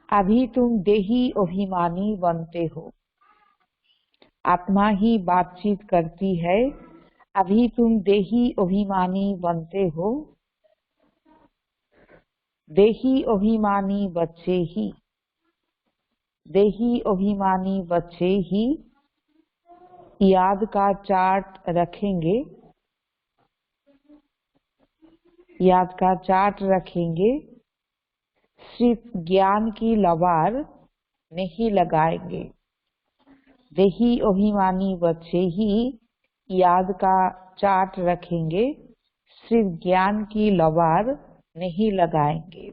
अभी तुम देही अभिमानी बनते हो। आत्मा ही बातचीत करती है। अभी तुम देही अभिमानी बनते हो। देही अभिमानी बच्चे ही, देही अभिमानी बच्चे ही याद का चार्ट रखेंगे, याद का चार्ट रखेंगे, सिर्फ ज्ञान की लबार नहीं लगाएंगे। देही अभिमानी बच्चे ही याद का चार्ट रखेंगे, सिर्फ ज्ञान की लबार नहीं लगाएंगे।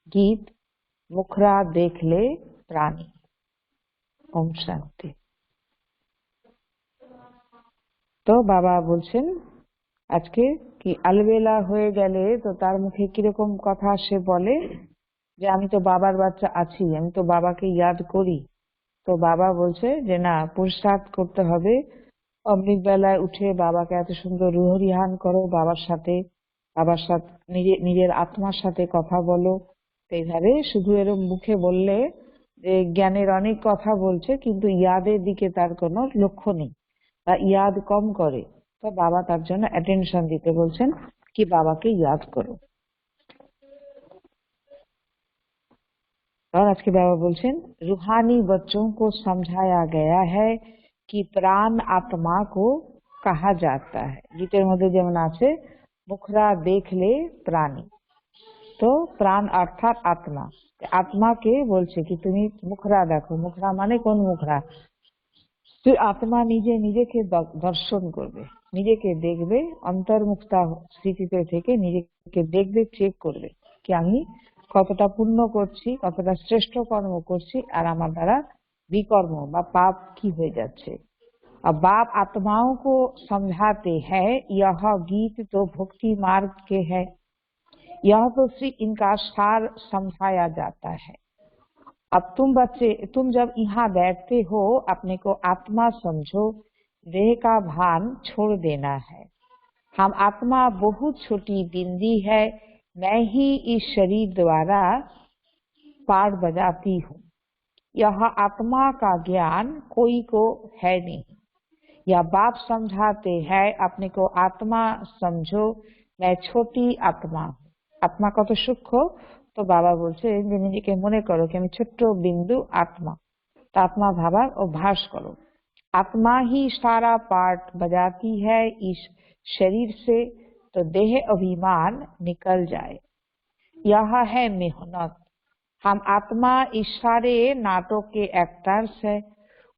गीत मुखरा देख ले प्राणी। ओम शांति। तो बाबा बोलছেন আজকে কি আলবেলা হয়ে গেলে তো তার মুখে কিরকম কথা সে বলে যে আমি তো বাবার বাচ্চা আছি, আমি তো বাবাকে ইয়াদ করি। তো বাবা বলছে যে না, পুরুষার্থ করতে হবে। অমৃত বেলায় উঠে বাবাকে এত সুন্দর রুহরিহান করো, বাবার সাথে নিজের আত্মার সাথে কথা বলো। এইভাবে শুধু এরকম মুখে বললে যে জ্ঞানের অনেক কথা বলছে কিন্তু ইয়াদের দিকে তার কোনো লক্ষ্য নেই বা ইয়াদ কম করে, তো বাবা তার জন্য অ্যাটেনশন দিতে বলছেন कि बाबा के याद करो। और आज के बाबा बोलছেন रूहानी बच्चों को समझाया गया है कि प्राण आत्मा को कहा जाता है। गीतेर मध्य जेमन आछे मुखरा देखले प्राणी, तो प्राण अर्थात आत्मा, आत्मा के बोलছে कि তুমি মুখরা দেখো। মুখরা মানে কোন মুখরা? তুই আত্মা নিজে নিজেকে দর্শন করবে, নিজেকে দেখবে, অন্তর্মুক্তা স্থিতিতে থেকে নিজেকে দেখবে, চেক করবে कि আমি কতটা পুণ্য করছি, কতটা শ্রেষ্ঠ কর্ম করছি, আর আমার দ্বারা বিকর্ম বা পাপ কি হয়ে যাচ্ছে। अब बाप आत्माओं को समझाते हैं, यह गीत तो भक्ति मार्ग के है, यह तो श्री इनका सार समझाया जाता है। अब तुम बच्चे, तुम जब यहाँ बैठते हो अपने को आत्मा समझो, देह का भान छोड़ देना है। हम आत्मा बहुत छोटी बिंदी है, मैं ही इस शरीर द्वारा पार बजाती हूँ। यह आत्मा का ज्ञान कोई को है नहीं। या बाप समझाते हैं अपने को आत्मा समझो, मैं छोटी आत्मा हूँ। आत्मा कत सूक्ष्म, तो बाबा बोलছেন যে নিজেকে মনে করো कि আমি ছোট্ট बिंदु आत्मा, तो आत्मा भाबार अभ्यास करो। आत्मा ही सारा पार्ट बजाती है इस शरीर से, तो देह अभिमान निकल जाए। यह है मेहनत। हम आत्मा इस सारे नाटक के एक्टर्स है,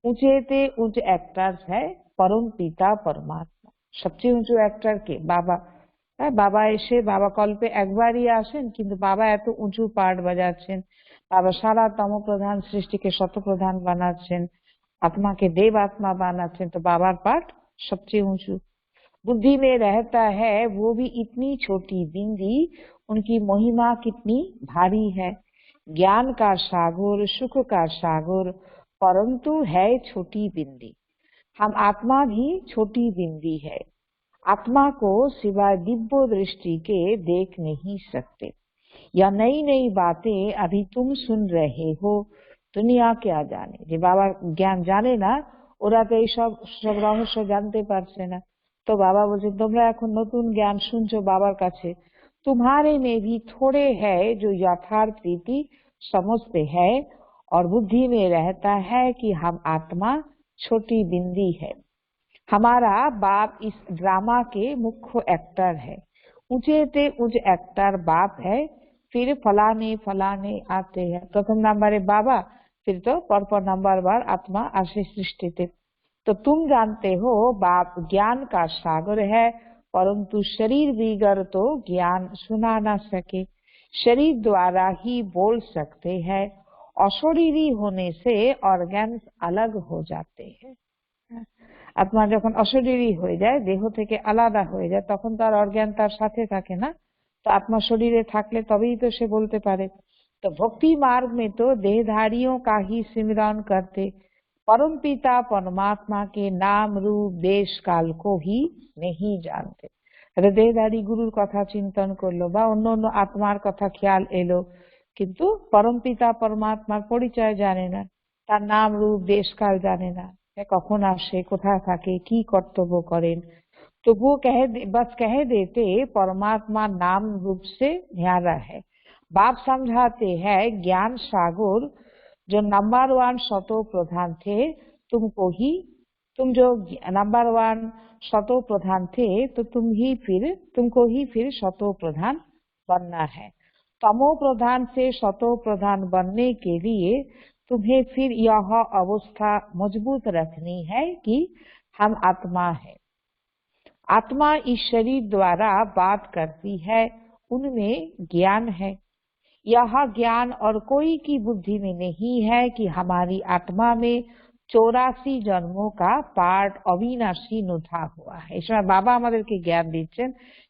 ऊंचेते ऊंचे एक्टर्स है परम पिता परमात्मा। सबचेয়ে উঁচু एक्टर के बाबा। बाबा এসে বাবা কল্পে একবারই আসেন, কিন্তু বাবা এত উঁচু পার্ট বাজাচ্ছেন। বাবা সারা তম প্রধান সৃষ্টিকে শতপ্রধান বানাচ্ছেন, आत्मा के देव आत्मा बनाচ্ছেন, तो बाबा पार्ट सबसे ऊंचू। बुद्धि में रहता है वो भी इतनी छोटी बिंदी, उनकी महिमा कितनी भारी है। ज्ञान का सागर, सुख का सागर, परंतु है छोटी बिंदी। हम आत्मा भी छोटी बिंदी है। आत्मा को सिवाय दिव्य दृष्टि के देख नहीं सकते। या नई नई बातें अभी तुम सुन रहे हो, दुनिया क्या जाने। যে বাবা জ্ঞান জানে না, ওরা তো এই সব রহস্য জানতে পারছে না। তো বাবা বলছে তোমরা এখন নতুন জ্ঞান শুনছো বাবার কাছে, तुम्हारे में भी थोड़े है जो यथार्थ रीति समझते हैं और बुद्धि में रहता है कि हम आत्मा छोटी बिंदी है। हमारा बाप इस ड्रामा के मुख्य एक्टर है। ऊंचे ते ऊंचे एक्टर बाप है, फिर फलाने फलाने आते हैं। प्रथम नंबरे बाबा, फिर तो परपर नंबर बार आत्मा आशे सृष्टिते। तो तुम जानते हो बाप ज्ञान का सागर है, परंतु शरीर बिगर तो ज्ञान सुना ना सके। शरीर द्वारा ही बोल सकते हैं, अशरीरी होने से ऑर्गन्स अलग हो जाते हैं। आत्मा যখন অশরীরী হয়ে যায়, দেহ থেকে আলাদা হয়ে যায়, তখন তার অর্গান তার সাথে থাকে না। तो आत्मा शरीरे থাকলে तभी तो से बोलते पारे। तो भक्ति मार्ग में तो देहधारियों का ही सिमरन करते, परम पिता परमात्मा के नाम रूप देश काल को ही नहीं जानते। দেহধারী গুরুর কথা চিন্তন করলো বা অন্য অন্য আত্মার কথা খেয়াল এলো, কিন্তু পরমপিতা পরমাত্মার পরিচয় জানে না, তার নাম রূপ দেশকাল জানে না, কখন আসে, কোথায় থাকে, কি কর্তব্য করেন। तो वो बस कह देते परमात्मा नाम रूप से न्यारा है। बाप समझाते हैं ज्ञान सागर जो नंबर 1 शतो प्रधान थे, तुम जो नंबर 1 शतो प्रधान थे, तो तुमको ही फिर शतो प्रधान बनना है। तमो प्रधान से शतो प्रधान बनने के लिए तुम्हें फिर यह अवस्था मजबूत रखनी है कि हम आत्मा है। आत्मा इस शरीर द्वारा बात करती है, उनमें ज्ञान है। यह ज्ञान और कोई की बुद्धि में नहीं है कि हमारी आत्मा में 84 जन्मों का पार्ट अविनाशी नुथा हुआ है। इसमें बाबा আমাদেরকে জ্ঞান দিচ্ছেন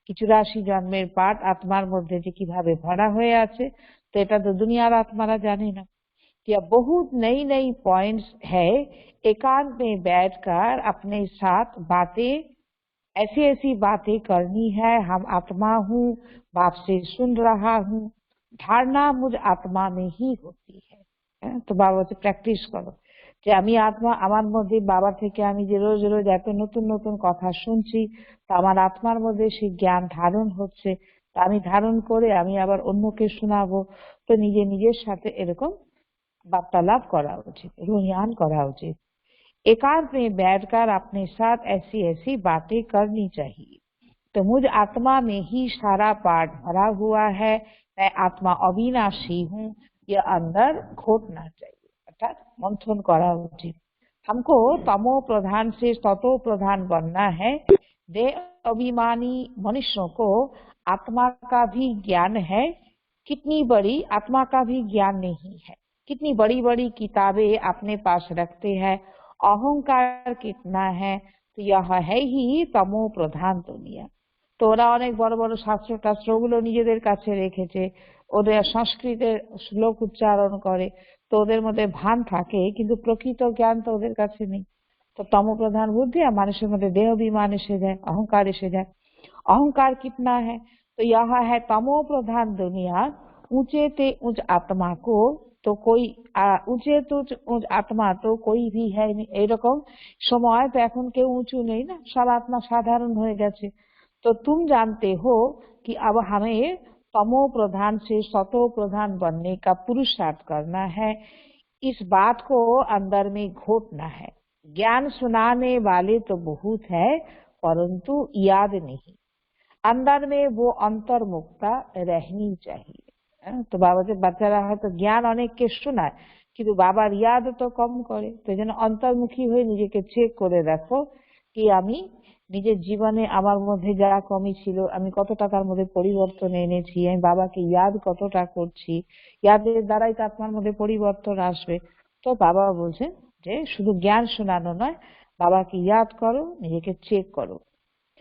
कि 84 जन्मेर पार्ट आत्मार মধ্যে যে কিভাবে ভরা হয়ে আছে, তো এটা তো দুনিয়ার আত্মারা জানে না। यह बहुत नई नई पॉइंट्स है। एकांत में बैठकर अपने साथ ऐसी ऐसी बातें करनी है। हम आत्मा हूँ, बाप से सुन रहा हूँ, धारणा मुझ आत्मा में ही होती है। तो बाबा से प्रैक्टिस करो যে আমি আত্মা, আমার মধ্যে বাবা থেকে আমি যে রোজ রোজ এত নতুন নতুন কথা শুনছি, তা আমার আত্মার মধ্যে সেই জ্ঞান ধারণ হচ্ছে, তা আমি ধারণ করে আমি আবার অন্যকে শোনাবো। তো নিজের সাথে এরকম वार्तालाप करा उचित, रुझान करा उचित। एकांत में बैठकर अपने साथ ऐसी ऐसी बातें करनी चाहिए। तो मुझ आत्मा में ही सारा पाठ भरा हुआ है, मैं आत्मा अविनाशी हूँ, यह अंदर घोटना चाहिए, अर्थात मंथन करा उचित। हमको तमो प्रधान से सतो प्रधान बनना है। देह अभिमानी मनुष्यों को आत्मा का भी ज्ञान है, कितनी बड़ी आत्मा का भी ज्ञान नहीं है। कितनी बड़ी बड़ी किताबें अपने पास रखते हैं, अहंकार कितना है, तो यह है ही तमो प्रधान दुनिया। तो ওরা অনেক বড় বড় শাস্ত্র টাস্ত্র ওগুলো নিজেদের কাছে রেখেছে, ওদের সংস্কৃতের শ্লোক উচ্চারণ করে, তো ওদের মধ্যে ভান থাকে, কিন্তু প্রকৃত জ্ঞান তো ওদের কাছে নেই। তো তমোপ্রধান বুদ্ধি আর মানুষের মধ্যে দেহ অভিমান এসে যায়, অহংকার এসে যায়। अहंकार कितना है, तो यह है तमो प्रधान दुनिया। ऊंचे ते ऊंच आत्मा को तो कोई ऊंचे तो ऊंच आत्मा तो कोई भी है नहीं। এরকম সময় তো এখন কেউ উঁচু নেই না, সব आत्मा साधारण হয়ে গেছে। तो तुम जानते हो कि अब हमें तमो प्रधान से सतो प्रधान बनने का पुरुषार्थ करना है। इस बात को अंदर में घोटना है। ज्ञान सुनाने वाले तो बहुत है, परंतु याद नहीं। अंदर में वो अंतर्मुक्ता रहनी चाहिए। তো বাবা যে বাচ্চারা হয়তো জ্ঞান অনেককে শোনায়, কিন্তু বাবার ইয়াদ তো কম করে। তো এই জন্য অন্তর্মুখী হয়ে নিজেকে চেক করে দেখো কি আমি নিজের জীবনে আমার মধ্যে যা কমি ছিল, আমি কতটা তার মধ্যে পরিবর্তন এনেছি, আমি বাবাকে ইয়াদ কতটা করছি। ইয়াদের দ্বারাই তো আপনার মধ্যে পরিবর্তন আসবে। তো বাবা বলছেন যে শুধু জ্ঞান শোনানো নয়, বাবাকে ইয়াদ করো, নিজেকে চেক করো।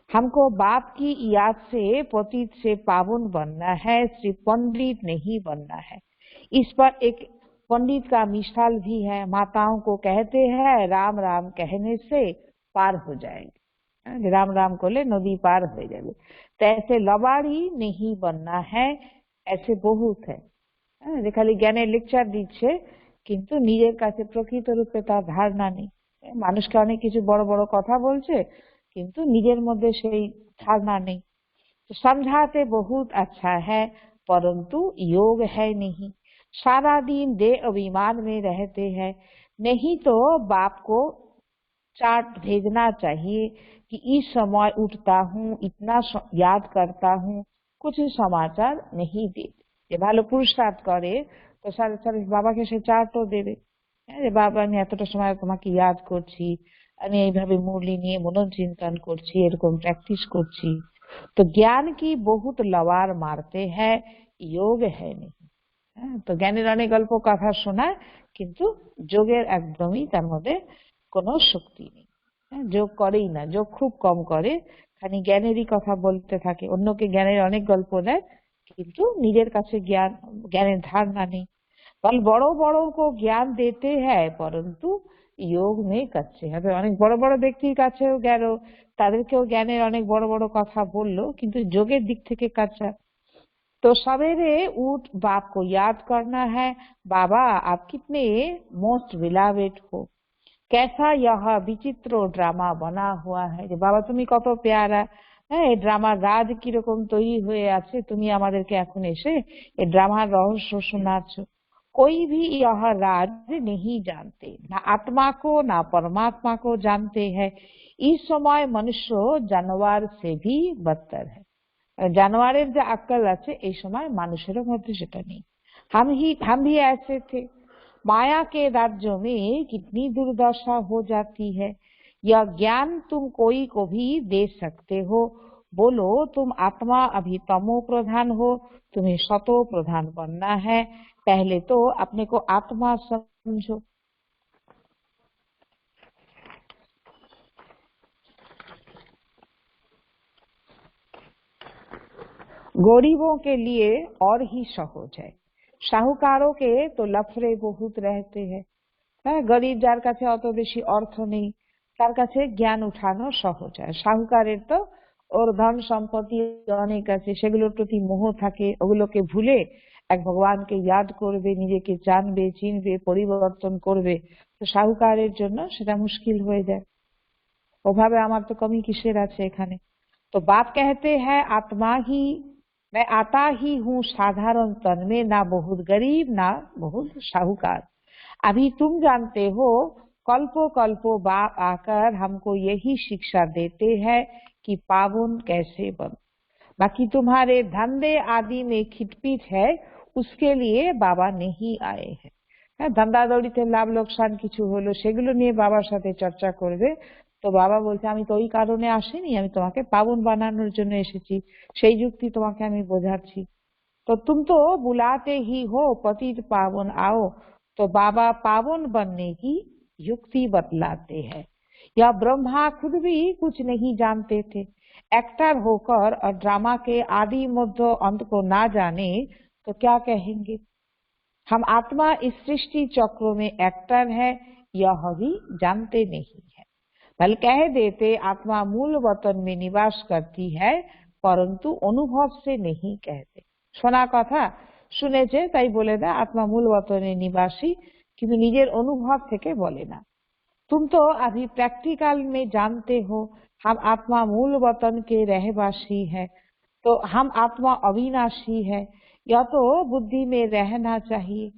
हमको बाप की याद से पतित से पावन बनना है, सिर्फ पंडित नहीं बनना है। इस पर एक पंडित का मिसाल भी है। माताओं को कहते हैं राम राम कहने से पार हो जाएंगे, राम राम कोले नदी पार हो जाएगी। तो ऐसे लबाड़ी नहीं बनना है, ऐसे बहुत है যে খালি জ্ঞানের লেকচার দিচ্ছে, কিন্তু নিজের কাছে প্রকৃত রূপে তার ধারণা নেই। মানুষকে অনেক কিছু বড় বড় কথা বলছে, किंतु निजेर मध्य से धारणा नहीं। तो समझाते बहुत अच्छा है, परंतु योग है नहीं। सारा दिन देह अभिमान में रहते हैं। नहीं तो बाप को चार्ट भेजना चाहिए कि इस समय उठता हूँ, इतना याद करता हूँ, कुछ समाचार नहीं देते। যে ভালো পুরুষার্থ করে তো সাথে সাথে বাবাকে সে চার্টও দেবে, যে বাবা আমি এতটা সময় তোমাকে ইয়াদ করছি, আমি এইভাবে মুরলি নিয়ে মনন চিন্তন করছি, এরকম প্র্যাকটিস করছি। তো জ্ঞান কি বহুত লওয়ার মারতে হ্যাঁ, যোগ হ্যাঁ নেই। তো জ্ঞানের অনেক গল্প কথা শোনায়, কিন্তু যোগের একদমই তার মধ্যে কোনো শক্তি নেই। যোগ করেই না, যোগ খুব কম করে, খালি জ্ঞানেরই কথা বলতে থাকে, অন্যকে জ্ঞানের অনেক গল্প দেয়, কিন্তু নিজের কাছে জ্ঞানের ধারণা নেই। बड़ों बड़ों को ज्ञान देते हैं, परंतु योग में कच्चे हैं। অনেক বড় বড় ব্যক্তির কাছেও গেল, তাদেরকেও জ্ঞানের অনেক বড় বড় কথা বললো, কিন্তু যোগের দিক থেকে কাঁচা। तो सवेरे उठ बाप को याद करना है, बाबा आप कितने मोस्ट बिलावेड हो, कैसा यह विचित्र ड्रामा बना हुआ है, যে বাবা তুমি কত পেয়ারা, হ্যাঁ এই ড্রামার রাজ কিরকম তৈরি হয়ে আছে, তুমি আমাদেরকে এখন এসে এই ড্রামার রহস্য শোনাচ্ছ। कोई भी यह राज नहीं जानते, ना आत्मा को ना परमात्मा को जानते हैं। इस समय मनुष्य जानवर से भी बदतर है। জানোয়ারের যে अक्कल আছে এই সময় মানুষের মধ্যে সেটা নেই। हम भी ऐसे थे। माया के राज्यों में कितनी दुर्दशा हो जाती है। यह ज्ञान तुम कोई को भी दे सकते हो। बोलो तुम आत्मा अभी तमो प्रधान हो, तुम्हें सतो प्रधान बनना है। पहले तो अपने को आत्मा समझो। गरीबों के लिए और ही सहज है। साहूकारों के तो लफड़े बहुत रहते हैं। गरीब जार काছে অত বেশি অর্থ নেই, তার কাছে জ্ঞান উঠানো সহজ হয়। সাহুকারের তো ওর ধন সম্পত্তি অনেক আছে, সেগুলোর প্রতি মোহ থাকে, ওগুলোকে ভুলে এক ভগবানকে ইয়াদ করবে, নিজেকে জানবে, চিনবে, পরিবর্তন করবে, তো সাহুকারের জন্য সেটা মুশকিল হয়ে যায়। ওভাবে আমার তো কমি কিসের আছে এখানে। तो बाप कहते हैं आत्मा ही मैं आता ही हूँ साधारण तन में, ना बहुत गरीब ना बहुत साहूकार। अभी तुम जानते हो कल्पों कल्पों बाप आकर हमको यही शिक्षा देते हैं कि पावन कैसे बन। बाकी तुम्हारे धंधे आदि में खिटपीट है, उसके लिए बाबा नहीं आए हैं। धंधा दौड़ीते लाभ लोकसान किछु हलो सेगुलो निये बाबार साथे चर्चा करबे। तो बाबा बोलते আমি তো ওই কারণে আসিনি, আমি তোমাকে পাবন বানানোর জন্য এসেছি, সেই যুক্তি তোমাকে আমি বোঝাচ্ছি। तो तुम तो बुलाते ही हो पतित पावन आओ, तो बाबा पावन बनने की युक्ति बतलाते हैं। यह ब्रह्मा खुद भी कुछ नहीं जानते थे। एक्टर होकर और ड्रामा के आदि मध्य अंत को ना जाने तो क्या कहेंगे। हम आत्मा इस सृष्टि चक्र में एक्टर है, यह भी जानते नहीं है। बल कह देते आत्मा मूल वतन में निवास करती है, परंतु अनुभव से नहीं कहते। শোনা কথা শুনেছে তাই বলে দেয় আত্মা মূল वतने निवासी, কিন্তু নিজের অনুভব থেকে বলে না। तुम तो अभी प्रैक्टिकल में जानते हो हम आत्मा मूल वतन के रहवासी है, तो हम आत्मा अविनाशी है, यह तो बुद्धि में रहना चाहिए।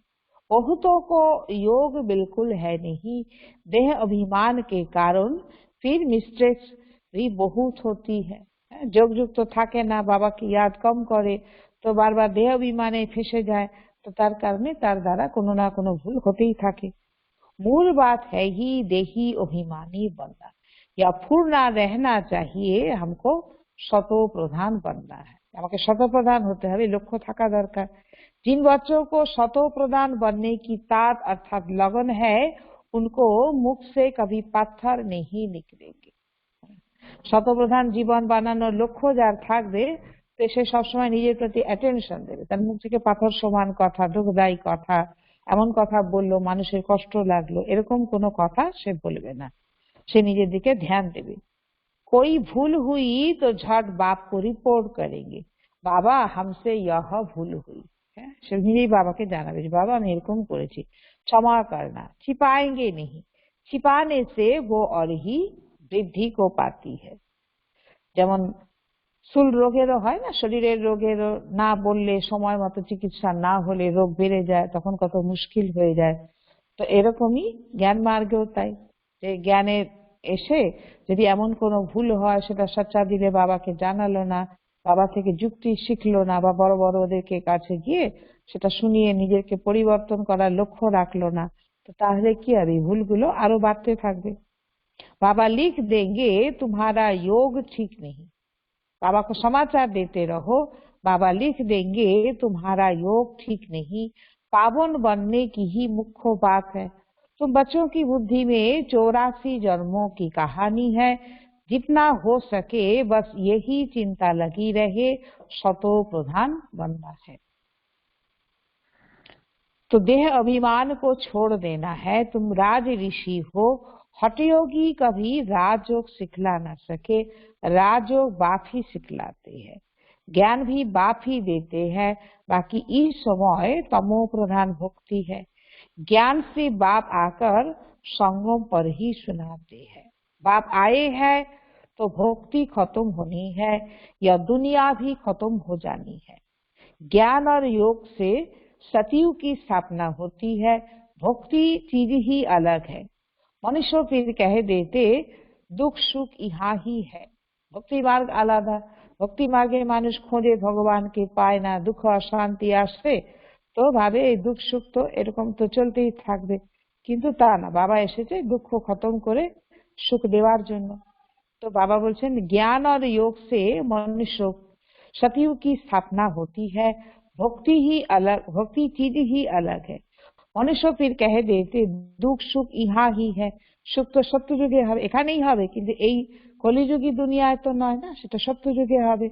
बहुतों को योग बिल्कुल है नहीं, देह अभिमान के कारण फिर मिस्टेक्स भी बहुत होती है। जोग जुग तो থাকে না, বাবাকে याद कम करे तो बार बार देह अभिमाने फेंसे जाए, तो तार कारणे तार द्वारा कोनो ना कोनो भूल होतेई থাকে। मूल बात है ही देही अभिमानी बनना, या पूर्ण रहना चाहिए, हमको शतो प्रधान बनना है। আমাকে শত প্রধান হতে হবে, লক্ষ্য থাকা দরকার। जिन बच्चों को शतो प्रधान बनने की तात अर्थात लगन है, उनको मुख से कभी पत्थर नहीं निकलेंगे। शतप्रधान जीवन बानानोर लक्ष्य जार थाकबे, तो से सब समय निजेर प्रति अटेंशन देबे, तार मुख थेके पाथर समान कथा, दुखदायी कथा, एमन कथा बोललो मानुषेर कष्ट लागलो, एरकम कोनो कथा से बोलबे ना। से निजेर दिके ध्यान देबे। कोई भूल हुई तो झट बाप को रिपोर्ट करेंगे, बाबा हमसे यह भूल हुई है। से निजेई बाबाके जानाबे, बाबा आमि एरकम करेছি, क्षमा करना। छिपाएंगे नहीं, छिपाने से वो और ही বৃদ্ধি को पाती है। যেমন চুল রোগেরও হয় না, শরীরের রোগেরও না বললে, সময় মতো চিকিৎসা না হলে রোগ বেড়ে যায়, তখন কত মুশকিল হয়ে যায়। তো এরকমই জ্ঞান মার্গেও তাই, যে জ্ঞানের এসে যদি এমন কোনো ভুল হয়, সেটা সচ্চা দিলে বাবাকে জানালো না, বাবা থেকে যুক্তি শিখলো না, বা বড় বড়দেরকে কাছে গিয়ে সেটা শুনিয়ে নিজেকে পরিবর্তন করার লক্ষ্য রাখলো না, তো তাহলে কি আর এই ভুলগুলো আরো বাড়তে থাকবে। बाबा लिख देंगे तुम्हारा योग ठीक नहीं, बाबा को समाचार देते रहो, बाबा लिख देंगे तुम्हारा योग ठीक नहीं, पावन बनने की ही मुख्य बात है। तुम बच्चों की बुद्धि में 84 जन्मों की कहानी है, जितना हो सके बस यही चिंता लगी रहे, शतो प्रधान बनना है। तो देह अभिमान को छोड़ देना है। तुम राज ऋषि हो, हठयोगी कभी राजयोग सिखला न सके, राजयोग बाप ही सिखलाते हैं। ज्ञान भी बाप ही देते हैं, बाकी इस समय तमो प्रधान भक्ति है। ज्ञान से बाप आकर संगम पर ही सुनाते हैं। बाप आए हैं तो भक्ति खत्म होनी है, यह दुनिया भी खत्म हो जानी है। ज्ञान और योग से सतयुग की स्थापना होती है। भक्ति चीज ही अलग है। मनुष्य फिर कह देते दुख सुख यहाँ ही है। भक्ति मार्ग आलादा। भक्ति मार्गे मानुष खोजे भगवान के पाय ना, दुख अशांति आसे तो भावे এই दुख सुख तो এরকম তো চলতেই থাকবে, কিন্তু তা না, বাবা এসেছে দুঃখ খতম করে সুখ দেওয়ার জন্য। तो बाबा बोलছেন ज्ञान और योग से मनुष्य सतयुग की स्थापना होती है। भक्ति ही अलग, भक्ति चीज ही अलग है। मनुष्य फिर कह देते दुख सुख यहाँ ही है। সুখ তো সত্য যুগে হবে, এখানেই হবে, কিন্তু এই কলিযুগী দুনিয়ায় তো নয় না, সেটা সত্য যুগে হবে।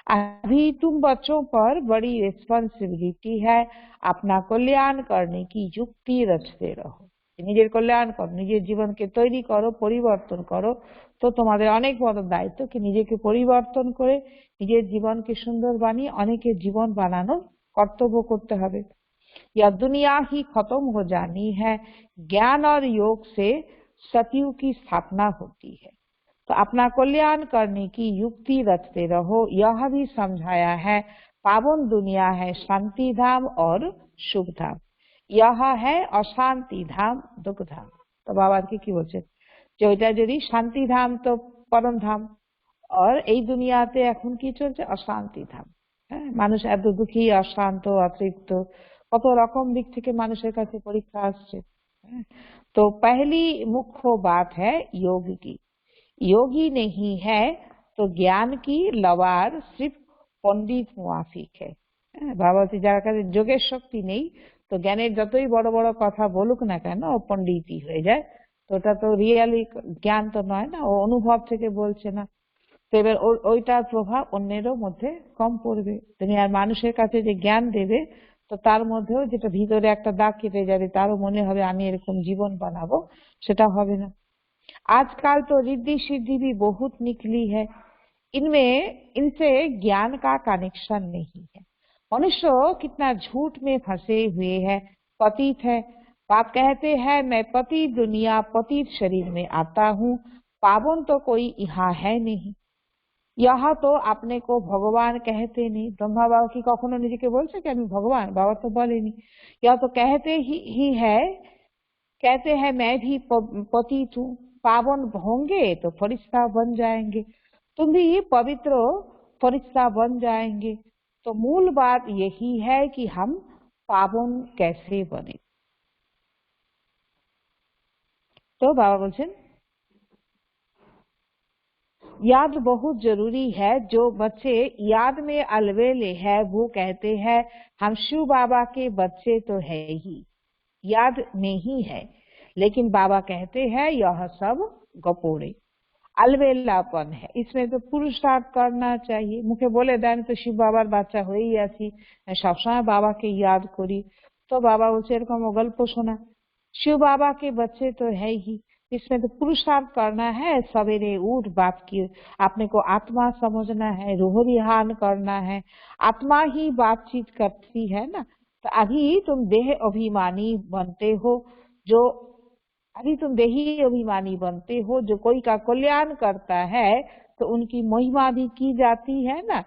अभी तुम बच्चों पर बड़ी रिस्पॉन्सिबिलिटी है, अपना कल्याण करने की युक्ति रचते रहो। নিজের কল্যাণ করো, নিজের জীবনকে তৈরি করো, পরিবর্তন করো। তো তোমাদের অনেক বড় দায়িত্ব কি নিজেকে পরিবর্তন করে নিজের জীবনকে সুন্দর বানিয়ে অনেকের জীবন বানানোর কর্তব্য করতে হবে। यह दुनिया ही खत्म हो जानी है। ज्ञान और योग से सतयुग की स्थापना होती है। तो अपना कल्याण करने की युक्ति रचते रहो। यह भी समझाया है पावन दुनिया है शांति धाम और सुख धाम, यह है अशांति धाम दुख धाम। तो बाबा की बोलছেন যে ওইটা যদি শান্তি ধাম তো পরম ধাম, আর এই দুনিয়াতে এখন কি চলছে অশান্তি ধাম। হ্যাঁ, মানুষ এত দুঃখী, অশান্ত, অতৃপ্ত, কত রকম দিক থেকে মানুষের কাছে পরীক্ষা আসছে। तो पहली मुख्य बात है योग की। योगी नहीं है तो ज्ञान की लवार सिर्फ पंडित मुआफिक है। बाबा যার কাছে যোগের শক্তি নেই তো জ্ঞানের যতই বড় বড় কথা বলুক না কেন ও পণ্ডিতই হয়ে যায়। তো ওটা তো রিয়েলি জ্ঞান তো নয় না, ও অনুভব থেকে বলছে না। তো এবার ওইটার প্রভাব অন্যেরও মধ্যে কম পড়বে। দুনিয়ার মানুষের কাছে যে জ্ঞান দেবে তো তার মধ্যেও যেটা ভিতরে একটা দাগ কেটে যাবে, তারও মনে হবে আমি এরকম জীবন বানাবো, সেটা হবে না। आजकल तो रिद्धि सिद्धि भी बहुत निकली है, इनसे ज्ञान का कनेक्शन नहीं है। मनुष्य कितना झूठ में फंसे हुए है, पतित है। बाप कहते हैं मैं पतित दुनिया पतित शरीर में आता हूँ, पावन तो कोई यहाँ है नहीं। यहाँ तो अपने को भगवान कहते नहीं। ब्रह्मा बाबा की कखनो निजेके बोलছে कि আমি भगवान, बाबा तो बोलेनी। यह तो कहते ही है, कहते हैं मैं भी पतित हूँ, पावन होंगे तो फरिश्ता बन जाएंगे, तुम भी पवित्र फरिश्ता बन जाएंगे। तो मूल बात यही है कि हम पावन कैसे बने। तो बाबा बोलছেন याद बहुत जरूरी है। जो बच्चे याद में अलबेले है वो कहते हैं हम शिव बाबा के बच्चे तो है ही, याद नहीं है। लेकिन बाबा कहते हैं यह सब गपोड़े, अलबेलापन है, इसमें तो पुरुषार्थ करना चाहिए। मुखे बोले देन तो शिव बाबार बाच्चा হয়েই আছি, সবসময় বাবাকে याद करी। तो बाबा बोलছে এরকম गल्प শোনা, शिव बाबा के बच्चे तो है ही, इसमें तो पुरुषार्थ करना है। सवेरे उठ बाप की, अपने को आत्मा समझना है, रूह ध्यान करना है। आत्मा ही बातचीत करती है ना। तो अभी तुम देह अभिमानी बनते हो, जो अभी तुम देही अभिमानी बनते हो, जो कोई का कल्याण करता है तो उनकी महिमा भी की जाती है ना।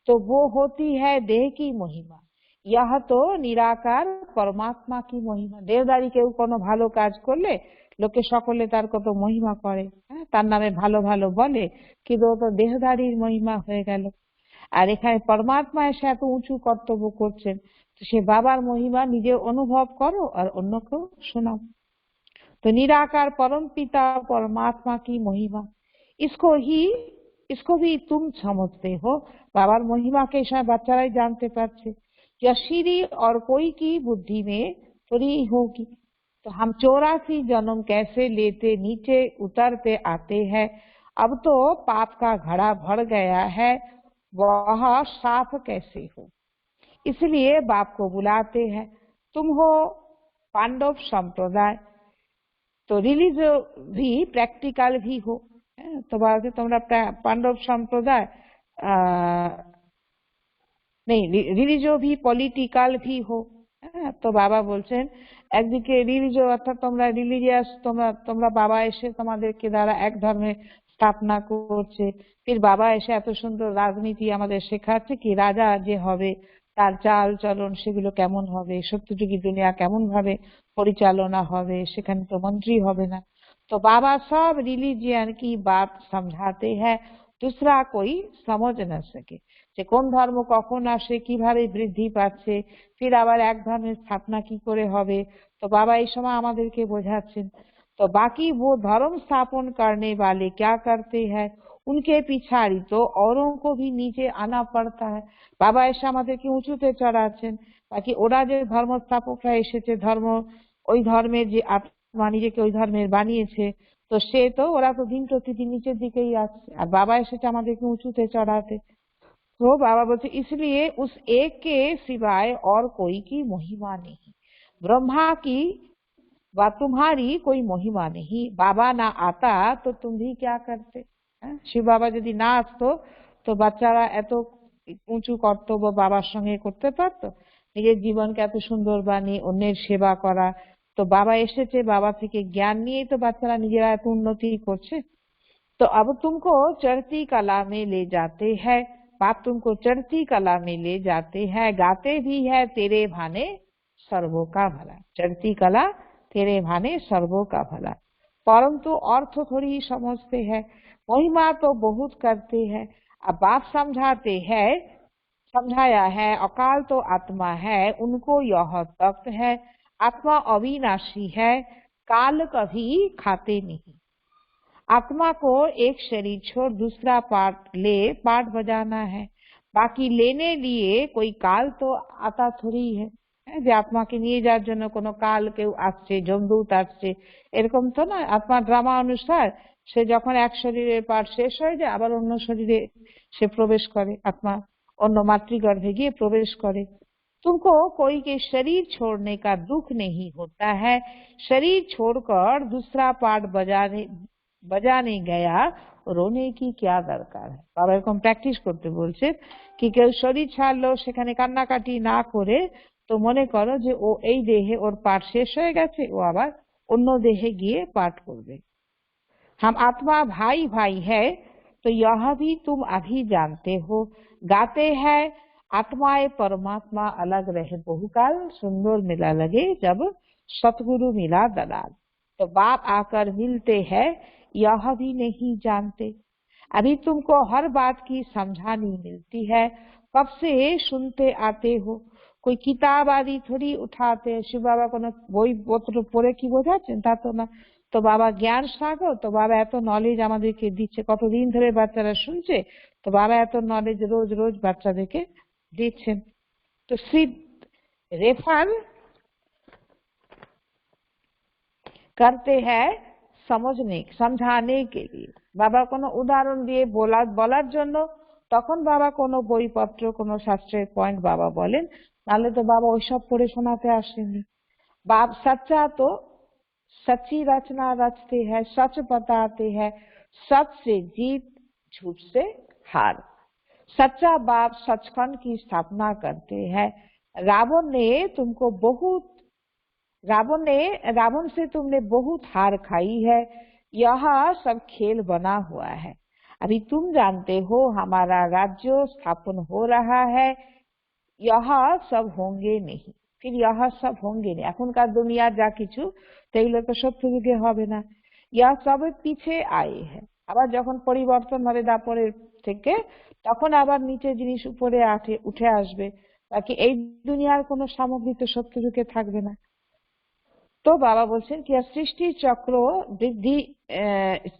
तो वो होती है देह की महिमा। यह तो निराकार परमात्मा की महिमा। देहदारी केउ कोनो भालो काज करले लोके सकले तार कत महिमा करे, तार नामे भालो भालो बोले, किन्तु तो देहदारीर महिमा हये गेल। আর এখানে परमात्मा এসে এত উঁচু কর্তব্য করছেন, তো সে বাবার মহিমা নিজে অনুভব করো আর অন্যকেও শোনাও। तो निराकार परम पिता परमात्मा की महिमा, इसको भी तुम समझते हो। बाबार महिमा के समय बच्चाराई जानते पारছে। यह सीढ़ी और कोई की बुद्धि में थोड़ी होगी। तो हम 84 जन्म कैसे लेते नीचे उतरते आते हैं। अब तो पाप का घड़ा भर गया है, वह साफ कैसे हो। इसलिए बाप को बुलाते हैं। तुम हो पांडव संप्रदाय, तो रिलीजियो भी प्रैक्टिकल भी हो। तो बाबा তোমরা পাণ্ডব সম্প্রদায়, नहीं, রিলিজিও भी পলিটিক্যাল भी हो। তো বাবা বলছেন একদিকে রিলিজিও অর্থাৎ তোমরা রিলিজিয়াস, তোমরা বাবা এসে তোমাদেরকে দ্বারা এক ধর্মের স্থাপনা করছে, ফির বাবা এসে এত সুন্দর রাজনীতি আমাদের শেখাচ্ছে কি রাজা যে হবে তার চাল চলন সেগুলো কেমন হবে, সত্যযুগী দুনিয়া কেমন ভাবে পরিচালনা হবে, সেখানে তো মন্ত্রী হবে না। तो बाबा सब रिलीजियन की बात समझाते हैं, दूसरा कोई समझ न सके যে কোন ধর্ম কখন আসে, কিভাবে বৃদ্ধি পাচ্ছে, ফির আবার এক ধর্মের স্থাপনা কি করে হবে। তো বাবা এই সময় আমাদেরকে বোঝাচ্ছেন। तो बाकी वो धर्म स्थापन करने वाले क्या करते हैं, उनके पिछाड़ी तो औरों को भी नीचे आना पड़ता है। বাবা এসে আমাদেরকে উঁচুতে চড়াচ্ছেন, বাকি ওরা যে ধর্ম স্থাপকরা এসেছে, ওই ধর্মের যে আত্মা নিজেকে ওই ধর্মের বানিয়েছে, তো সে তো ওরা তো দিন প্রতিদিন নিচের দিকেই আসছে, আর বাবা এসেছে আমাদেরকে উঁচুতে চড়াতে। तो बाबा बोलते इसलिए उस एक के सिवाय और कोई की महिमा नहीं, ब्रह्मा की व तुम्हारी कोई महिमा नहीं। बाबा ना आता तो तुम भी क्या करते। শিব বাবা যদি না আসতো তো বাচ্চারা এত উঁচু কর্তব্য বাবার সঙ্গে করতে পারতো, নিজের জীবনকে এত সুন্দর বানিয়ে অন্যের সেবা করা। তো বাবা এসেছে, বাবা থেকে জ্ঞান নিয়েই তো বাচ্চারা নিজেরা এত উন্নতি করছে। तो अब तुमको चढ़ती कला में ले जाते हैं, बाप तुमको चढ़ती कला में ले जाते हैं, गाते भी है तेरे भाने सर्वों का भला। चढ़ती कला तेरे भाने सर्वों का भला, परंतु अर्थ थोड़ी ही समझते हैं, महिमा तो बहुत करते हैं। अब बाप समझाते हैं, समझाया है अकाल तो आत्मा है, उनको यह तख्त है, आत्मा अविनाशी है, काल कभी खाते नहीं। आत्मा को एक शरीर छोड़ दूसरा पार्ट बजाना है, बाकी लेने लिए कोई काल तो आता थोड़ी है। যে আত্মাকে নিয়ে যাওয়ার জন্য কোনো কাল কেউ আসছে, যমদূত আসছে, এরকম তো না। আত্মা ড্রামা অনুসার সে যখন এক শরীরের পার্ট শেষ হয়ে যায় আবার অন্য শরীরে সে প্রবেশ করে, आत्मा অন্য মাতৃগর্ভে গিয়ে প্রবেশ করে। तुमको कोई के शरीर छोड़ने का दुख नहीं होता है, शरीर छोड़कर दूसरा पार्ट बजाने गया रोने की क्या दरकार है। বাবা এরকম প্র্যাকটিস করতে বলছে কি কেউ শরীর ছাড়লো সেখানে কান্নাকাটি না করে তো মনে করো যে ও এই দেহে ওর পাঠ শেষ হয়ে গেছে, ও আবার অন্য দেহে গিয়ে পাঠ করবে। हम आत्मा भाई भाई है तो यह भी तुम अभी जानते हो, गाते हैं आत्माएं परमात्मा अलग रहे बहुकाल, सुंदर मिला लगे जब सतगुरु मिला दलाल। तो बाप आकर मिलते हैं यह भी नहीं जानते, अभी तुमको हर बात की समझानी मिलती है, कब से सुनते आते हो, कोई किताब आदि थोड़ी उठाते। शिव बाबा কোনো বই পত্র পড়ে কি বোঝাচ্ছেন তা তো না। তো বাবা জ্ঞান সাগর, তো বাবা এত নলেজ আমাদেরকে দিচ্ছে, কতদিন ধরে বাচ্চারা শুনছে, তো বাবা এত নলেজ রোজ রোজ বাচ্চাদেরকে দিচ্ছেন। তো সিদ্ধ रेफर करते हैं समझाने के लिए। বাবা কোনো উদাহরণ দিয়ে বলার জন্য তখন বাবা কোনো বইপত্র কোনো শাস্ত্রের পয়েন্ট বাবা বলেন, নাহলে তো বাবা ওইসব পড়ে শোনাতে আসেননি। बाप सच्चा तो सच्ची रचना रचते हैं, सच बताते हैं, सच से जीत झूठ से हार। सच्चा बाप सचखंड की स्थापना करते हैं। रावण से तुमने बहुत हार खाई है, यह सब खेल बना हुआ है, अभी तुम जानते हो हमारा राज्य स्थापन हो रहा है, यह सब होंगे नहीं। फिर यह सब होंगे नहीं, এখনকার দুনিয়া যা কিছু সেগুলো তো সত্য যুগে হবে না। यह सब पीछे आए हैं, আবার যখন পরিবর্তন হবে দাপরের থেকে তখন আবার নিচে জিনিস উপরে উঠে আসবে, বাকি এই দুনিয়ার কোনো সামগ্রী তো সত্য যুগে থাকবে না। तो बाबा बोलते हैं कि सृष्टि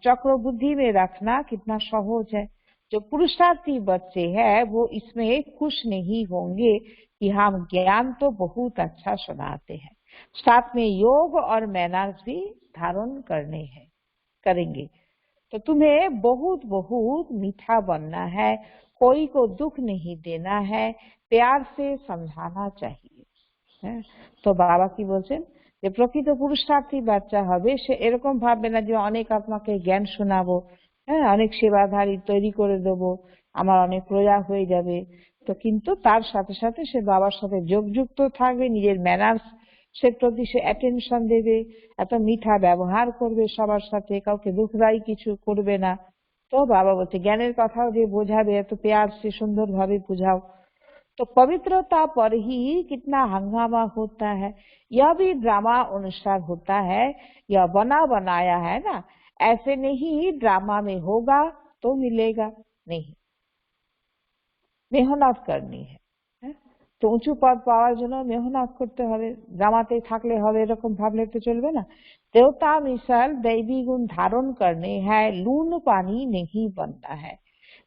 चक्र बुद्धि में रखना कितना सहज है, जो पुरुषार्थी बच्चे हैं वो इसमें खुश नहीं होंगे कि हम ज्ञान तो बहुत अच्छा सुनाते हैं, साथ में योग और मैनर्स भी धारण करेंगे। तो तुम्हें बहुत बहुत मीठा बनना है, कोई को दुख नहीं देना है, प्यार से समझाना चाहिए। तो बाबा की बोलते যে প্রকৃত পুরুষার্থী বাচ্চা হবে সে এরকম ভাববে না যে অনেক আত্মাকে জ্ঞান শোনাবো, অনেক সেবাধারী তৈরি করে দেবো, আমার অনেক প্রজা হয়ে যাবে। তো কিন্তু তার সাথে সাথে সে বাবার সাথে যোগযুক্ত থাকবে, নিজের ম্যানার্স সে প্রতি সে অ্যাটেনশন দেবে, এত মিঠা ব্যবহার করবে সবার সাথে, কাউকে দুঃখদায়ী কিছু করবে না। তো বাবা বলছে জ্ঞানের কথাও যে বোঝাবে, এত प्यार से सुंदर भावे बुझाओ। तो पवित्रता पर ही कितना हंगामा होता है, यह भी ड्रामा अनुसार होता है, यह बना बनाया है ना, ऐसे नहीं ड्रामा में होगा तो मिलेगा नहीं, মেহনত करनी है। তো উঁচু পদ পাওয়ার জন্য মেহনত করতে হবে, ড্রামাতে থাকলে হবে এরকম ভাবলে তো চলবে না। देवता मिसाल दैवी गुण धारण करने हैं, लून पानी नहीं बनता है।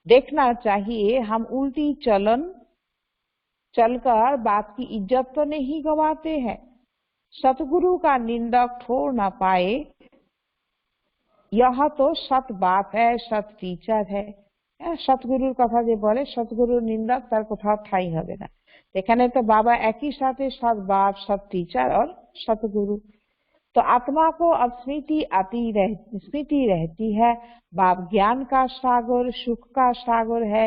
देखना चाहिए हम उल्टी चलकर बाप की इज्जत तो नहीं गंवाते हैं। सतगुरु का निंदक ठोर ना पाए, यह तो सत बाप है, सत टीचर है। सतगुरुर कथा जे बोले सतगुरुर निंदक तार कोथाओ ठाई होबे ना। এখানে তো बाबा एक ही साथे सत बाप, सत टीचर और सतगुरु। तो आत्मा को अब स्मृति रहती है, बाप ज्ञान का सागर, सुख का सागर है,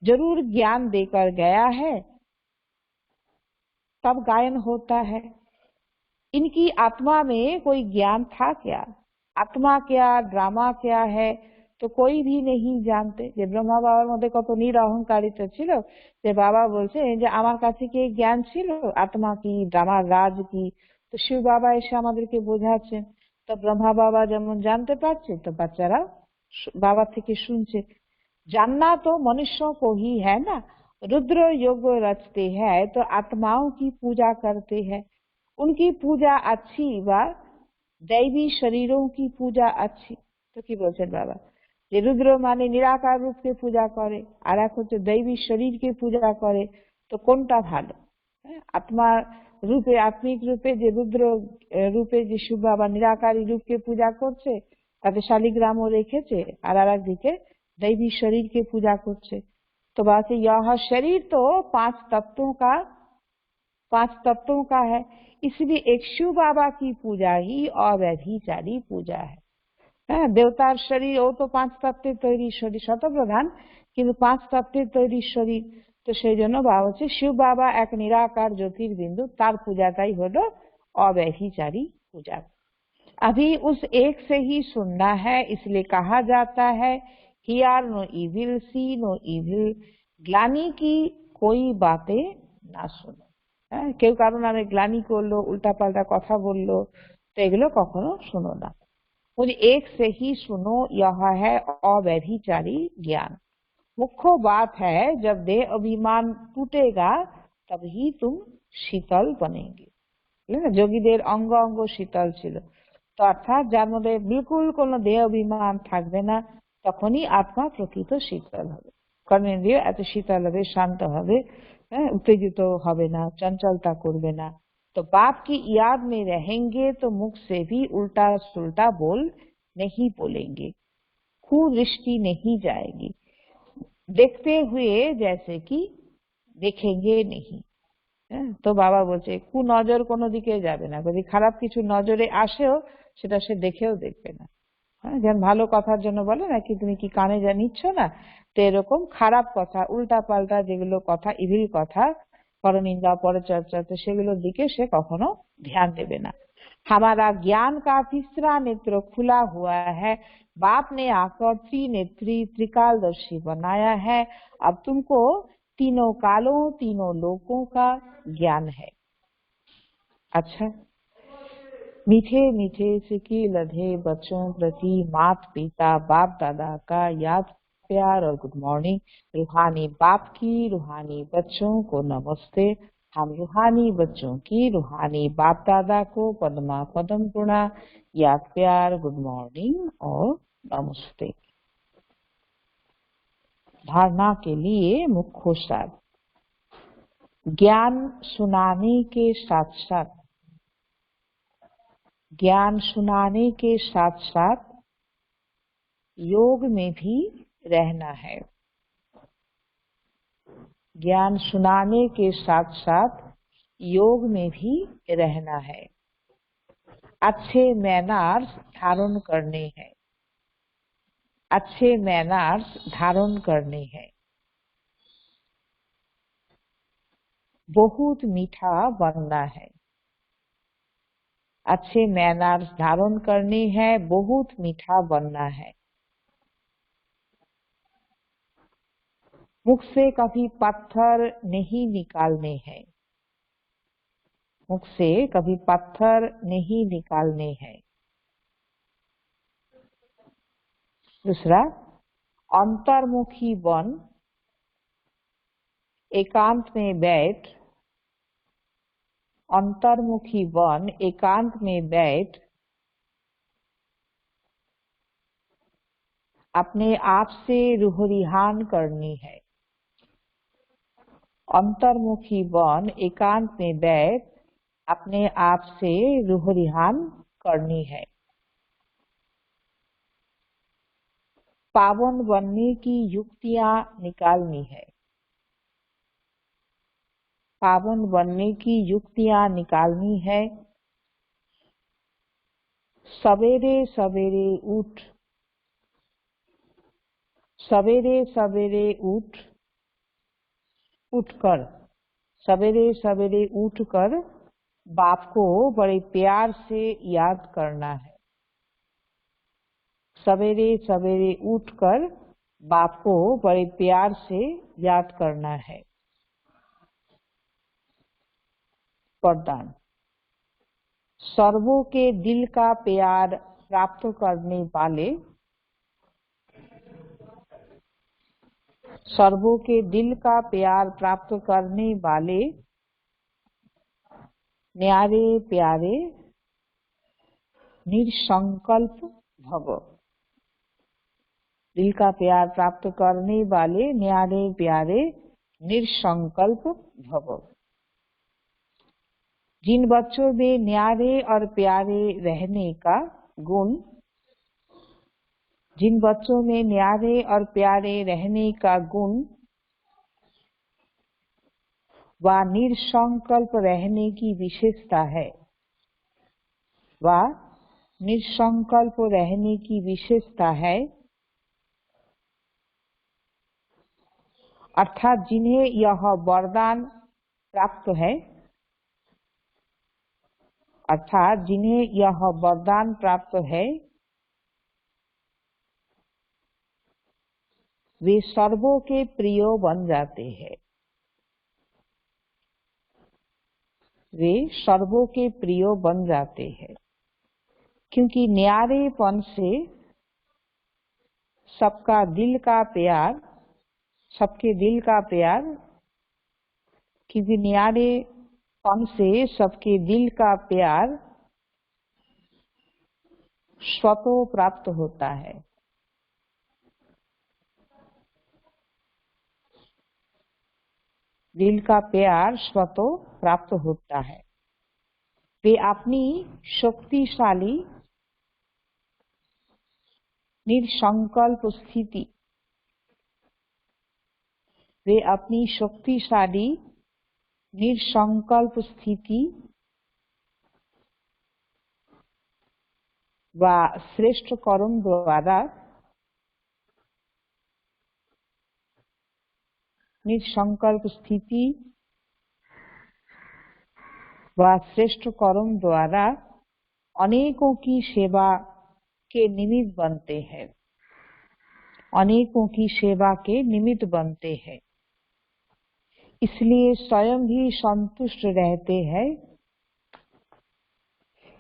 जरूर ज्ञान देकर गया है तब गायन होता है। इनकी आत्मा में कोई ज्ञान था क्या, आत्मा क्या, ड्रामा क्या है, तो कोई भी नहीं जानते। যে ব্রহ্মা বাবার মধ্যে কত নিরহংকারিতা ছিল, যে বাবা বলছে যে আমার কাছে কি জ্ঞান ছিল আত্মা কি, ড্রামার রাজ কি। তো শিব বাবা এসে আমাদেরকে বোঝাচ্ছেন। তো ব্রহ্মা বাবা যেমন জানতে পারছে, তো বাচ্চারা বাবা থেকে শুনছে। जानना तो मनुष्यों को ही है ना, रुद्र योग रचते हैं तो आत्माओं की पूजा करते हैं, उनकी पूजा अच्छी व दैवी शरीरों की पूजा अच्छी। तो কি বলছেন বাবা, যে রুদ্র মানে নিরাকার রূপকে পূজা করে, আর এক হচ্ছে দৈবী শরীরকে পূজা করে, তো কোনটা ভালো? আত্মা রূপে, আত্মিক রূপে যে রুদ্র রূপে যে শিব বাবা নিরাকারী রূপকে পূজা করছে, তাতে শালিগ্রামও রেখেছে, আর একদিকে दैवी शरीर की पूजा करছে। तो बात यह शरीर तो पांच तत्वों का है, इसलिए एक शिव बाबा की पूजा ही अव्यभिचारी पूजा है। देवतार शरीर वो तो पांच तत्वेर तैरी शरीर, शतप्रधान किन्तु पांच तत्वेर तैरी शरीर। तो সেই জন্য বাবা হচ্ছে শিব বাবা এক নিরাকার জ্যোতির্বিন্দু, তার পূজাটাই হলো अव्यभिचारी पूजा। अभी उस एक से ही सुनना है, इसलिए कहा जाता है hear no evil, see no evil, ग्लानी की कोई बातें ना सुनो। কেউ কারো নামে গ্লানি করলো, উল্টাপাল্টা কথা বললো, তো এগুলো কখনো শুনো না। मुझे एक से ही सुनो, यह है अव्यभिचारी ज्ञान। मुख्य बात है जब देह अभिमान टूटेगा तभी तुम शीतल बनेंगे। যোগীদের অঙ্গ অঙ্গ শীতল ছিল, তো অর্থাৎ যার মধ্যে বিলকুল কোনো দেহ অভিমান থাকবে না, তখনই আত্মা প্রকৃত শীতল হবে। কর্মেন্দ্রিয় এত শীতল হবে, শান্ত হবে, उत्तेजित হবে না, চঞ্চলতা করবে না। तो बाप की याद में रहेंगे तो मुख से भी उल्टा सुल्टा बोल नहीं बोलेंगे, कुदृष्टि नहीं जाएगी, देखते हुए जैसे कि देखेंगे नहीं। তো বাবা বলছে কুনজর কোনো দিকে যাবে না, যদি খারাপ কিছু নজরে আসেও সেটা সে দেখেও দেখবে না। যেমন ভালো কথার জন্য বলে না কি তুমি কি কানে নিচ্ছ না, তো এরকম খারাপ কথা, উল্টা পাল্টা যেগুলো কথা, ইভিল কথা, পরনিন্দা পরচর্চা, তো সেগুলোর দিকে সে কখনো ध्यान देवे ना। हमारा ज्ञान का तीसरा नेत्र खुला हुआ है, बाप ने आकर त्रिनेत्री त्रिकालदर्शी बनाया है, अब तुमको तीनों कालों तीनों लोकों का ज्ञान है। अच्छा, मीठे मीठे सिकी लधे बच्चों प्रति मात पिता बाप दादा का याद प्यार और गुड मॉर्निंग। रूहानी बाप की रूहानी बच्चों को नमस्ते। हम रूहानी बच्चों की रूहानी बाप दादा को पद्मा पदम गुणा याद प्यार गुड मॉर्निंग और नमस्ते। धारणा के लिए मुख्य सार, ज्ञान सुनाने के साथ साथ योग में भी रहना है। ज्ञान सुनाने के साथ साथ योग में भी रहना है। अच्छे मैनर्स धारण करने हैं, अच्छे मैनर्स धारण करने हैं। बहुत मीठा बनना है। अच्छे मैनर्स धारण करने हैं, बहुत मीठा बनना है। मुख से कभी पत्थर नहीं निकालने हैं। मुख से कभी पत्थर नहीं निकालने हैं। दूसरा, अंतर्मुखी बन, एकांत में बैठ। अंतर्मुखी बन, एकांत में बैठ, अपने आप से रूह रिहान करनी है। अंतर्मुखी बन, एकांत में बैठ, अपने आप से रूह रिहान करनी है। पावन बनने की युक्तियां निकालनी है। पावन बनने की युक्तियां निकालनी है। सवेरे सवेरे उठ, सवेरे सवेरे उठकर, सवेरे सवेरे उठकर बाप को बड़े प्यार से याद करना है। सवेरे सवेरे उठकर बाप को बड़े प्यार से याद करना है। वरदान, सर्वों के दिल का प्यार प्राप्त करने वाले, सर्वों के दिल का प्यार प्राप्त करने वाले न्यारे प्यारे निसंकल्प भव। दिल का प्यार प्राप्त करने वाले न्यारे प्यारे निसंकल्प भव। जिन बच्चों में न्यारे और प्यारे रहने का गुण, जिन बच्चों में न्यारे और प्यारे रहने का गुण व निसंकल्प रहने की विशेषता है, व निसंकल्प रहने की विशेषता है, अर्थात जिन्हें यह वरदान प्राप्त है, अर्थात जिन्हें यह वरदान प्राप्त है, वे सर्वों के प्रिय बन जाते हैं। वे सर्वों के प्रिय बन जाते हैं, क्योंकि न्यारेपन से सबका दिल का प्यार, सबके दिल का प्यार, क्योंकि न्यारेपन से सबके दिल का प्यार स्वतः प्राप्त होता है। दिल का प्यार स्वतः प्राप्त होता है। वे अपनी शक्तिशाली निसंकल्प स्थिति, वे अपनी शक्तिशाली निसंकल्प स्थिति व श्रेष्ठ कर्म द्वारा, निसंकल्प स्थिति व श्रेष्ठ कर्म द्वारा अनेकों की सेवा के निमित्त बनते हैं, अनेकों की सेवा के निमित्त बनते हैं। इसलिए स्वयं भी संतुष्ट रहते हैं,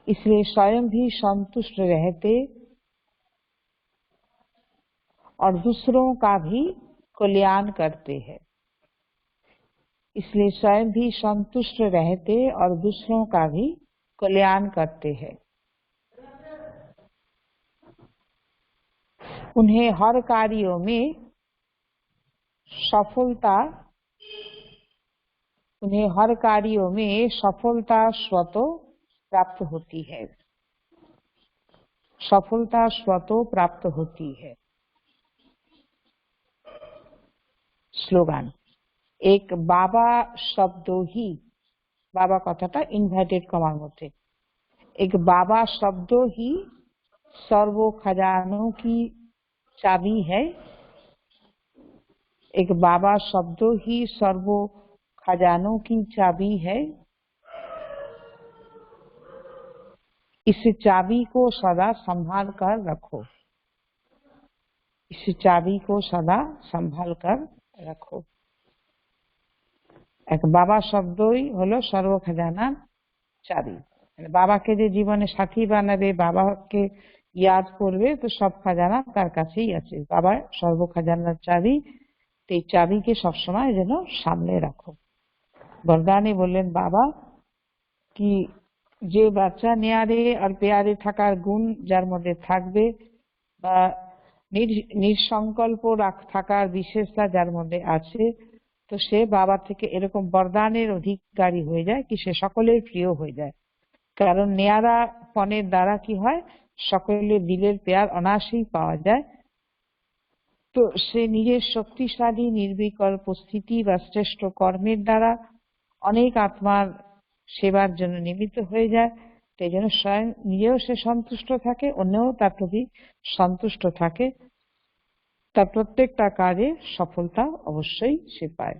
इसलिए स्वयं भी संतुष्ट रहते और दूसरों का भी कल्याण करते हैं। इसलिए स्वयं भी संतुष्ट रहते और दूसरों का भी कल्याण करते हैं। उन्हें हर कार्यों में सफलता, उन्हें हर कार्यों में सफलता स्वतः प्राप्त होती है, सफलता स्वतः प्राप्त होती है। स्लोगान, एक बाबा शब्द ही, बाबा कथाटा इनभार्टेड कमार मध्य, एक बाबा शब्द ही सर्व खजानों की चाबी है। एक बाबा शब्द ही सर्व खजानों की चाबी है। इस चाबी को सदा संभाल कर रखो। इस चाबी को सदा संभाल कर रखो। एक बाबा शब्दই হলো সর্ব খাজানার চাবি। বাবাকে যে জীবনে সাথী বানাবে, বাবাকে ইয়াদ করবে, তো সব খাজানা তার কাছেই আছে। বাবা সর্ব খাজানার চাবি। এই চাবিকে সবসময় যেন সামনে রাখো। বরদানে বললেন বাবা কি যে বাচ্চা নেয়ারে আর পেয়ারে থাকার গুণ যার মধ্যে থাকবে, বা নিঃসংকল্প থাকার বিশেষতা যার মধ্যে আছে, তো সে বাবা থেকে এরকম বরদানের অধিকারী হয়ে যায় কি সে সকলের প্রিয় হয়ে যায়। কারণ নেয়ারা পণের দ্বারা কি হয়, সকলের দিলের পেয়ার অনায়াসেই পাওয়া যায়। তো সে নিজের শক্তিশালী নির্বিকল্প স্থিতি বা শ্রেষ্ঠ কর্মের দ্বারা অনেক আত্মার সেবার জন্য নিমিত্ত হয়ে যায়। তাই জন্য স্বয়ং নিজেও সে সন্তুষ্ট থাকে, অন্যও তার প্রতি সন্তুষ্ট থাকে। তার প্রত্যেকটা কাজে সফলতা অবশ্যই সে পায়।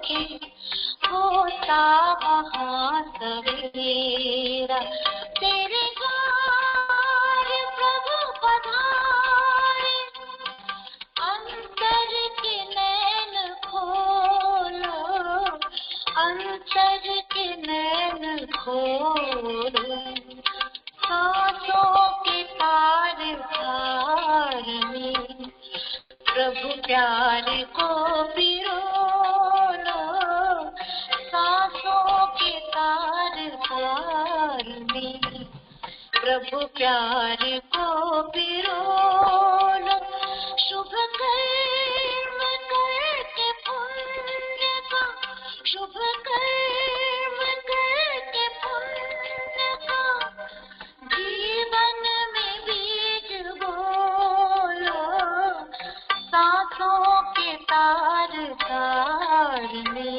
के होता महासवेरा। तेरे द्वार प्रभु पधारे, अंतर के नैन खोलो, अंतर के नैन खोलो। सांसों के तार तार में प्रभु प्यार को पिरो लो। सांसों के तार तार में प्रभु प्यार को पिरो लो। शुभ कर्म करके पुण्य का, शुभ कर्म करके पुण्य का जीवन में बीज बोलो। सांसों के तार तार में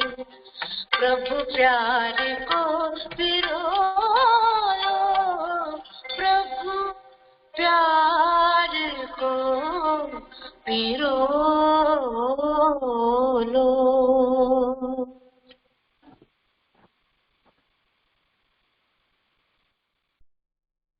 प्रभु प्यार को पिरो